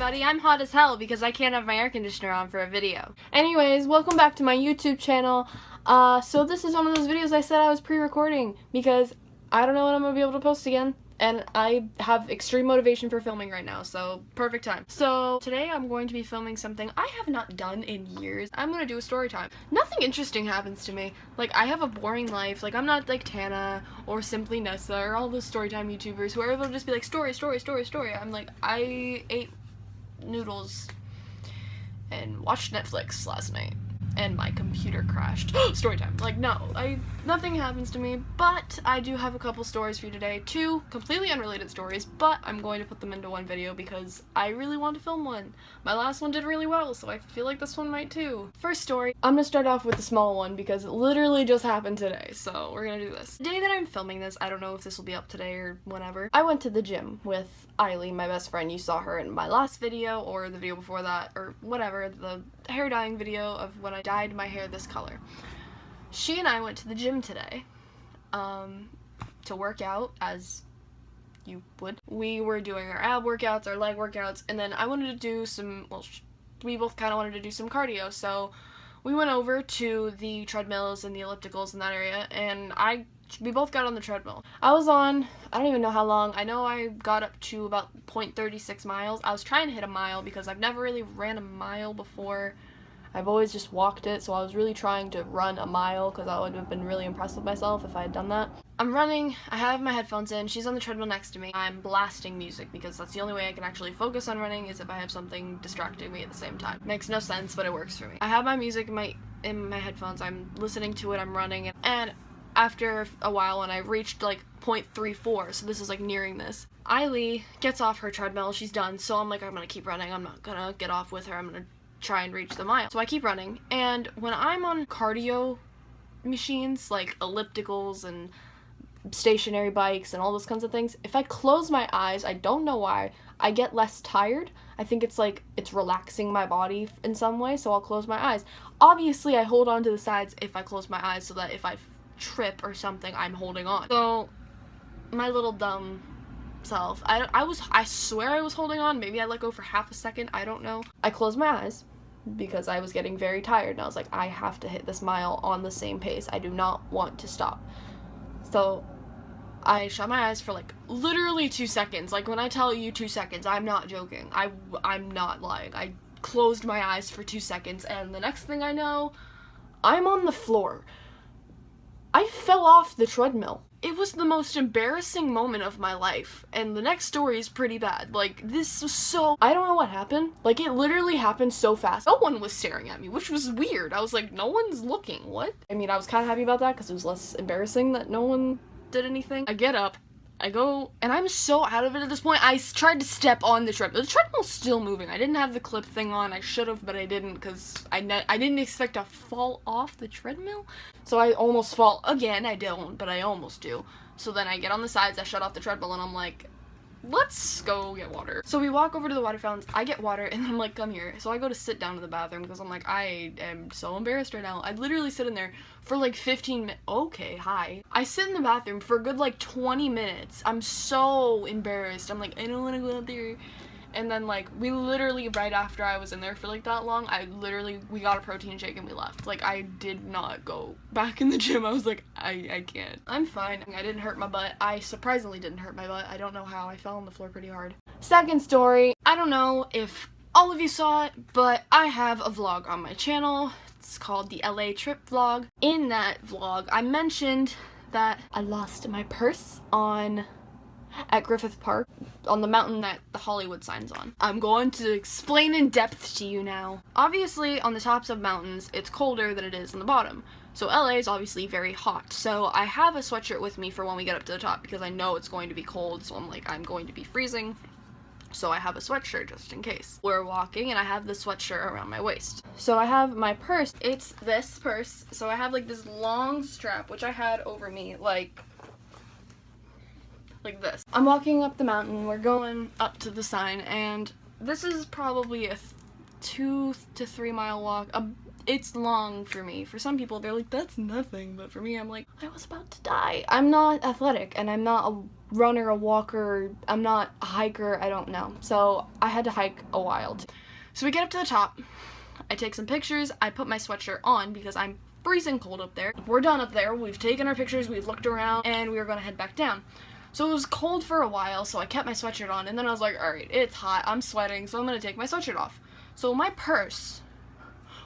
everybody, I'm hot as hell because I can't have my air conditioner on for a video. Anyways, welcome back to my YouTube channel. So this is one of those videos I said I was pre-recording because I don't know when I'm going to be able to post again. And I have extreme motivation for filming right now, so perfect time. So today I'm going to be filming something I have not done in years. I'm going to do a story time. Nothing interesting happens to me. Like, I have a boring life. Like, I'm not like Tana or Simply Nessa or all those Storytime YouTubers who are able to just be like, story, story, story, story. I'm like, I ate noodles and watched Netflix last night. And my computer crashed. Storytime. Like, no, nothing happens to me, but I do have a couple stories for you today. 2 completely unrelated stories, but I'm going to put them into one video because I really want to film one. My last one did really well, so I feel like this one might too. First story, I'm gonna start off with the small one because it literally just happened today, so we're gonna do this. The day that I'm filming this, I don't know if this will be up today or whenever, I went to the gym with Eileen, my best friend. You saw her in my last video or the video before that or whatever, the hair dyeing video of when I dyed my hair this color. She and I went to the gym today to work out, as you would. We were doing our ab workouts, our leg workouts, and then I wanted to do some, well, we both kind of wanted to do some cardio, so we went over to the treadmills and the ellipticals in that area, and we both got on the treadmill. I was on, I don't even know how long. I know I got up to about 0.36 miles. I was trying to hit a mile because I've never really ran a mile before. I've always just walked it, so I was really trying to run a mile because I would have been really impressed with myself if I had done that. I'm running, I have my headphones in, she's on the treadmill next to me. I'm blasting music because that's the only way I can actually focus on running is if I have something distracting me at the same time. Makes no sense, but it works for me. I have my music in my headphones, I'm listening to it, I'm running, and after a while when I reached like 0.34, so this is like nearing this, Eileen gets off her treadmill, she's done, so I'm like, I'm gonna keep running, I'm not gonna get off with her, I'm gonna try and reach the mile. So I keep running, and when I'm on cardio machines like ellipticals and stationary bikes and all those kinds of things, if I close my eyes, I don't know why, I get less tired. I think it's like it's relaxing my body in some way, so I'll close my eyes. Obviously I hold on to the sides if I close my eyes so that if I trip or something, I'm holding on. So my little dumb self, I swear I was holding on. Maybe I let go for half a second, I don't know. I closed my eyes because I was getting very tired and I was like, I have to hit this mile on the same pace. I do not want to stop. So I shut my eyes for like literally 2 seconds. Like when I tell you 2 seconds, I'm not joking. I'm not lying. I closed my eyes for 2 seconds and the next thing I know, I'm on the floor. I fell off the treadmill. It was the most embarrassing moment of my life, and the next story is pretty bad. Like, this was so... I don't know what happened. Like, it literally happened so fast. No one was staring at me, which was weird. I was like, no one's looking. What? I mean, I was kind of happy about that because it was less embarrassing that no one did anything. I get up, I go, and I'm so out of it at this point. I tried to step on the treadmill. The treadmill's still moving. I didn't have the clip thing on. I should have, but I didn't because I didn't expect to fall off the treadmill. So I almost fall. Again, I don't, but I almost do. So then I get on the sides, I shut off the treadmill, and I'm like, let's go get water. So we walk over to the water fountains, I get water, and I'm like, come here. So I go to sit down in the bathroom because I'm like, I am so embarrassed right now. I literally sit in there for like 15 minutes. Okay, hi. I sit in the bathroom for a good like 20 minutes. I'm so embarrassed. I'm like, I don't want to go out there. And then like, we literally, right after I was in there for like that long, we got a protein shake and we left. Like, I did not go back in the gym. I was like, I can't. I'm fine. I didn't hurt my butt. I surprisingly didn't hurt my butt. I don't know how. I fell on the floor pretty hard. Second story. I don't know if all of you saw it, but I have a vlog on my channel. It's called the LA trip vlog. In that vlog, I mentioned that I lost my purse at Griffith Park, on the mountain that the Hollywood sign's on. I'm going to explain in depth to you now. Obviously, on the tops of mountains, it's colder than it is on the bottom. So LA is obviously very hot. So I have a sweatshirt with me for when we get up to the top because I know it's going to be cold, so I'm like, I'm going to be freezing. So I have a sweatshirt just in case. We're walking and I have the sweatshirt around my waist. So I have my purse. It's this purse. So I have like this long strap, which I had over me, like this. I'm walking up the mountain, we're going up to the sign, and this is probably a 2 to 3 mile walk. it's long for me. For some people, they're like, that's nothing. But for me, I'm like, I was about to die. I'm not athletic, and I'm not a runner, a walker. I'm not a hiker. I don't know. So I had to hike a while. So we get up to the top. I take some pictures. I put my sweatshirt on because I'm freezing cold up there. We're done up there. We've taken our pictures. We've looked around, and we were going to head back down. So it was cold for a while, so I kept my sweatshirt on, and then I was like, alright, it's hot. I'm sweating, so I'm going to take my sweatshirt off. So my purse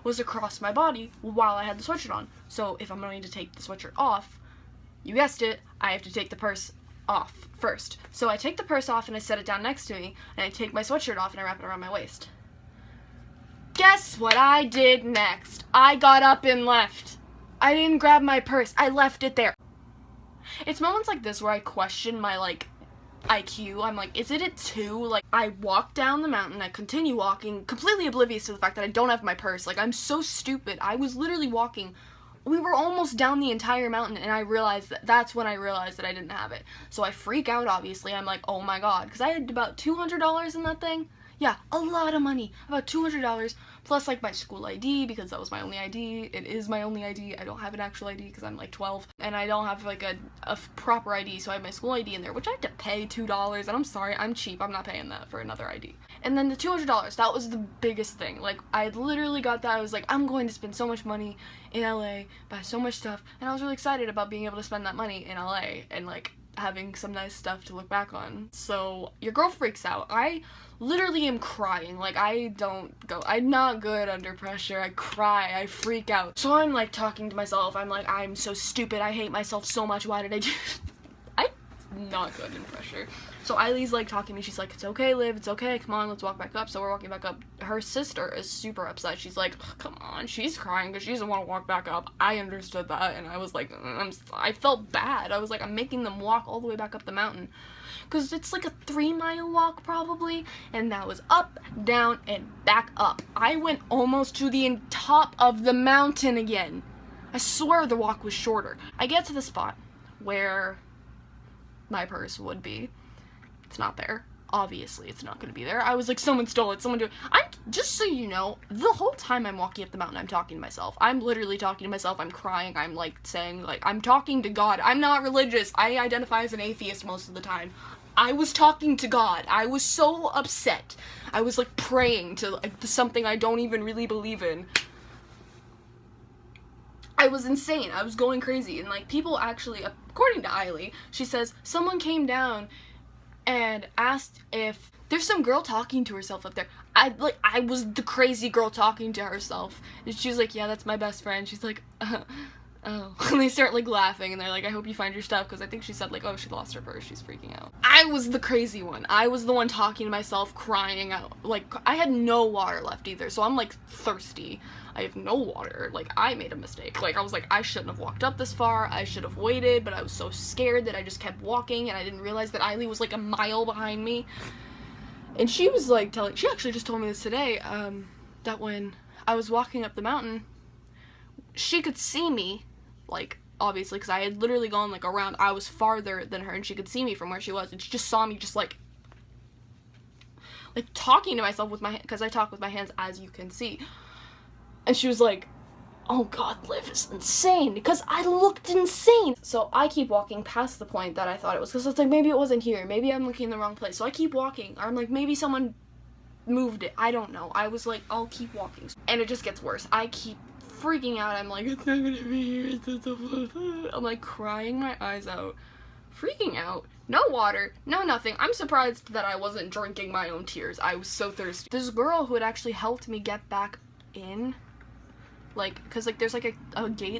was across my body while I had the sweatshirt on. So if I'm going to take the sweatshirt off, you guessed it, I have to take the purse off first. So I take the purse off and I set it down next to me, and I take my sweatshirt off and I wrap it around my waist. Guess what I did next? I got up and left. I didn't grab my purse. I left it there. It's moments like this where I question my, IQ. I'm like, is it at 2? I walk down the mountain, I continue walking, completely oblivious to the fact that I don't have my purse. I'm so stupid. I was literally walking. We were almost down the entire mountain, and that's when I realized that I didn't have it. So I freak out, obviously. I'm like, oh my god, because I had about $200 in that thing. Yeah, a lot of money. About $200, plus my school ID, because that was my only ID. It is my only ID. I don't have an actual ID because I'm 12, and I don't have a proper ID, so I have my school ID in there, which I have to pay $2, and I'm sorry, I'm cheap. I'm not paying that for another ID. And then the $200, that was the biggest thing. I literally got that. I was like, I'm going to spend so much money in LA, buy so much stuff, and I was really excited about being able to spend that money in LA, and having some nice stuff to look back on. So your girl freaks out. I literally am crying. I'm not good under pressure. I cry, I freak out. So I'm talking to myself. I'm like, I'm so stupid. I hate myself so much. Why did I do I'm not good in pressure. So Eileen's talking to me. She's like, it's okay, Liv. It's okay. Come on, let's walk back up. So we're walking back up. Her sister is super upset. She's like, come on. She's crying because she doesn't want to walk back up. I understood that, and I was like, I felt bad. I was like, I'm making them walk all the way back up the mountain. Because it's a 3-mile walk probably, and that was up, down, and back up. I went almost to the top of the mountain again. I swear the walk was shorter. I get to the spot where my purse would be. It's not there. Obviously, it's not going to be there. I was like, someone stole it. Someone do it. Just so you know, the whole time I'm walking up the mountain, I'm talking to myself. I'm literally talking to myself. I'm crying. I'm saying, I'm talking to God. I'm not religious. I identify as an atheist most of the time. I was talking to God. I was so upset. I was praying to something I don't even really believe in. I was insane. I was going crazy. And people actually, according to Eiley, she says someone came down and asked if there's some girl talking to herself up there. I was the crazy girl talking to herself. And she was like, yeah, that's my best friend. She's like, oh. And they start laughing, and they're like, I hope you find your stuff, because I think she said oh, she lost her purse. She's freaking out. I was the crazy one. I was the one talking to myself, crying out. I had no water left either, so I'm thirsty. I have no water. I made a mistake. I was like, I shouldn't have walked up this far. I should have waited, but I was so scared that I just kept walking, and I didn't realize that Eiley was a mile behind me. And she was she actually just told me this today, that when I was walking up the mountain, she could see me, obviously, because I had literally gone around. I was farther than her, and she could see me from where she was, and she just saw me just talking to myself with my hand, because I talk with my hands, as you can see. And she was like, oh god, Liv is insane, because I looked insane. So I keep walking past the point that I thought it was, because it's maybe it wasn't here, maybe I'm looking in the wrong place. So I keep walking, or I'm maybe someone moved it, I don't know. I was I'll keep walking, and it just gets worse. I keep freaking out. I'm it's not gonna be here. I'm crying my eyes out, freaking out. No water, no nothing. I'm surprised that I wasn't drinking my own tears. I was so thirsty. This girl who had actually helped me get back in, because there's a gate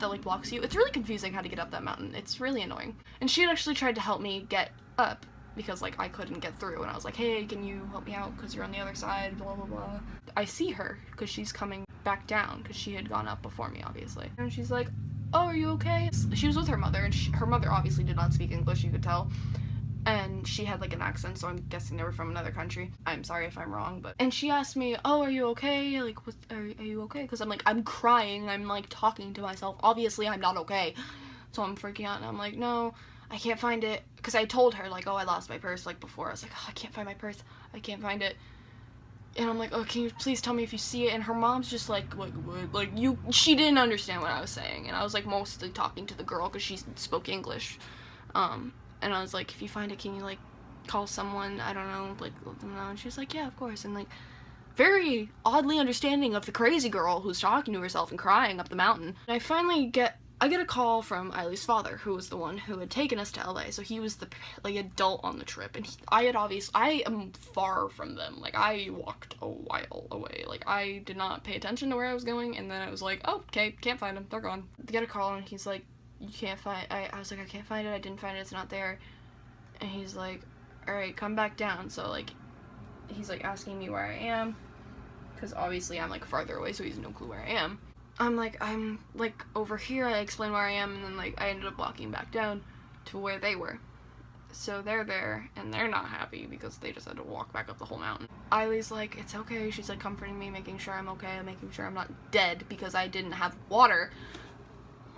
that blocks you. It's really confusing how to get up that mountain. It's really annoying. And she had actually tried to help me get up, because I couldn't get through, and I was like, hey, can you help me out, because you're on the other side, blah blah blah. I see her because she's coming back down, because she had gone up before me, obviously. And she's like, oh, are you okay? She was with her mother, and her mother obviously did not speak English, you could tell. And she had an accent, so I'm guessing they were from another country. I'm sorry if I'm wrong, but... And she asked me, oh, are you okay? Are you okay? Because I'm crying, I'm talking to myself. Obviously, I'm not okay. So I'm freaking out, and I'm like, no, I can't find it. Because I told her, oh, I lost my purse, before. I was like, oh, I can't find my purse. I can't find it. And I'm like, oh, can you please tell me if you see it? And her mom's just like, what, she didn't understand what I was saying. And I was like mostly talking to the girl because she spoke English. And I was like, if you find it, can you like call someone, I don't know, like let them know? And she was like, yeah, of course. And like, very oddly understanding of the crazy girl who's talking to herself and crying up the mountain. And I finally get a call from Eileen's father, who was the one who had taken us to LA, so he was the, like, adult on the trip, and I am far from them, like, I walked a while away, like, I did not pay attention to where I was going, and then I was like, oh, okay, can't find them, they're gone. I get a call, and he's like, you can't find, I was like, I can't find it, I didn't find it, it's not there, and he's like, alright, come back down, so, like, he's, like, asking me where I am, because obviously I'm, like, farther away, so he has no clue where I am. I'm like, over here, I explain where I am, and then, like, I ended up walking back down to where they were. So they're there, and they're not happy because they just had to walk back up the whole mountain. Eileen's like, it's okay, she's, like, comforting me, making sure I'm okay, making sure I'm not dead because I didn't have water.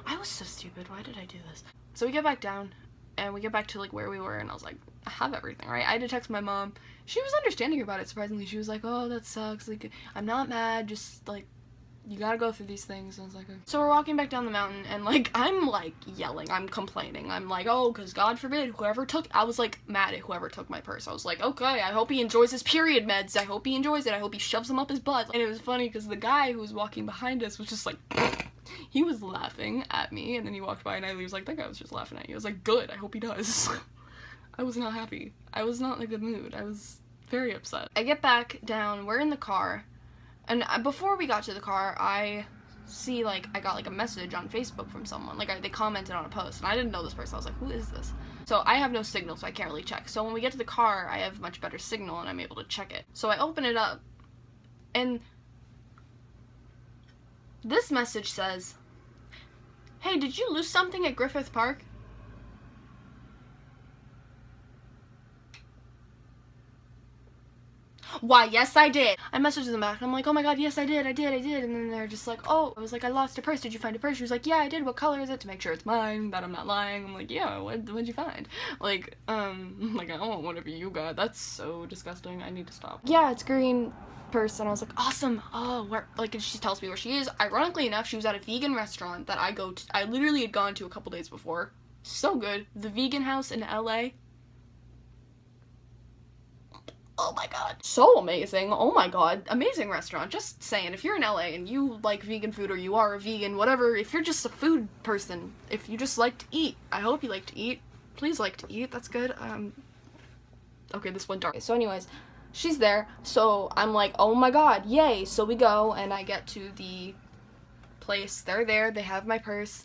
I was so stupid, why did I do this? So we get back down, and we get back to, like, where we were, and I was like, I have everything, right? I had to text my mom. She was understanding about it, surprisingly. She was like, oh, that sucks, like, I'm not mad, just, like, you gotta go through these things. And I was like, okay. So we're walking back down the mountain, and, like, I'm, like, yelling, I'm complaining, I'm like, oh, because God forbid, I was, like, mad at whoever took my purse. I was like, okay, I hope he enjoys his period meds, I hope he enjoys it, I hope he shoves them up his butt. And it was funny, because the guy who was walking behind us was just like, he was laughing at me, and then he walked by, and I was like, that guy was just laughing at you. I was like, good, I hope he does. I was not happy. I was not in a good mood. I was very upset. I get back down, we're in the car, and before we got to the car, I see, like, I got, like, a message on Facebook from someone. Like, they commented on a post, and I didn't know this person. I was like, who is this? So I have no signal, so I can't really check. So when we get to the car, I have much better signal, and I'm able to check it. So I open it up, and this message says, hey, did you lose something at Griffith Park? Why, yes, I did. I messaged them back, and I'm like, oh my god, yes, I did. And then they're just like, oh, I was like, I lost a purse. Did you find a purse? She was like, yeah, I did. What color is it? To make sure it's mine, that I'm not lying. I'm like, yeah, what'd you find? Like, I don't want whatever you got. That's so disgusting. I need to stop. Yeah, it's green purse. And I was like, awesome. Oh, where, like, and she tells me where she is. Ironically enough, she was at a vegan restaurant that I literally had gone to a couple days before. So good. The Vegan House in LA. Oh my god. So amazing. Oh my god. Amazing restaurant. Just saying, if you're in LA and you like vegan food, or you are a vegan, whatever, if you're just a food person, if you just like to eat, I hope you like to eat. Please like to eat. That's good. Okay, this went dark. So anyways, she's there. So I'm like, oh my god, yay. So we go, and I get to the place. They're there. They have my purse.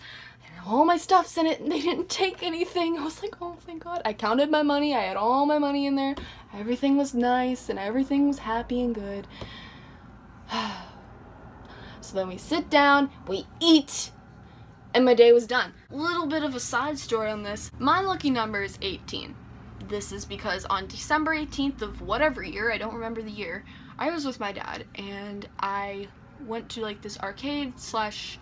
All my stuff's in it, and they didn't take anything. I was like, oh, thank god. I counted my money. I had all my money in there. Everything was nice, and everything was happy and good. So then we sit down, we eat, and my day was done. Little bit of a side story on this. My lucky number is 18. This is because on December 18th of whatever year, I don't remember the year, I was with my dad, and I went to, like, this arcade slash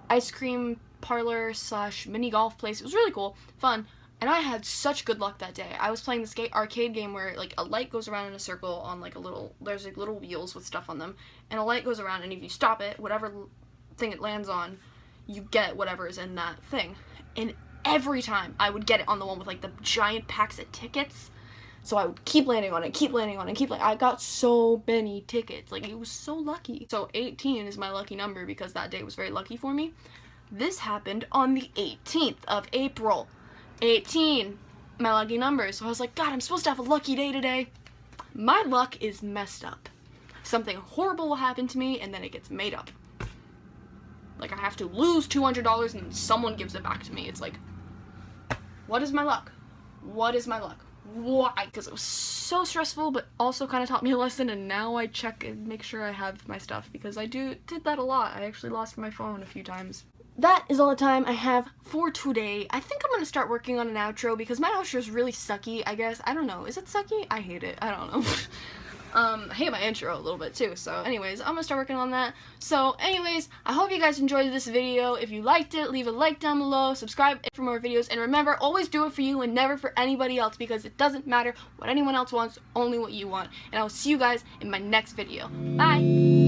ice cream parlor slash mini golf place. It was really cool, fun, and I had such good luck that day. I was playing this arcade game where, like, a light goes around in a circle on, like, there's, like, little wheels with stuff on them, and a light goes around, and if you stop it, whatever thing it lands on, you get whatever is in that thing. And every time I would get it on the one with, like, the giant packs of tickets. So I would keep landing on it, I got so many tickets. Like, it was so lucky. So 18 is my lucky number because that day was very lucky for me. This happened on the 18th of April. 18, my lucky number. So I was like, God, I'm supposed to have a lucky day today. My luck is messed up. Something horrible will happen to me, and then it gets made up. Like, I have to lose $200, and someone gives it back to me. It's like, what is my luck? What is my luck? Why? Because it was so stressful, but also kind of taught me a lesson, and now I check and make sure I have my stuff, because I did that a lot. I actually lost my phone a few times. That is all the time I have for today. I think I'm going to start working on an outro, because my outro is really sucky, I guess. I don't know. Is it sucky? I hate it. I don't know. I hate my intro a little bit too, so anyways, I'm gonna start working on that. So anyways, I hope you guys enjoyed this video. If you liked it, leave a like down below, subscribe for more videos, and remember, always do it for you and never for anybody else, because it doesn't matter what anyone else wants, only what you want. And I will see you guys in my next video. Bye!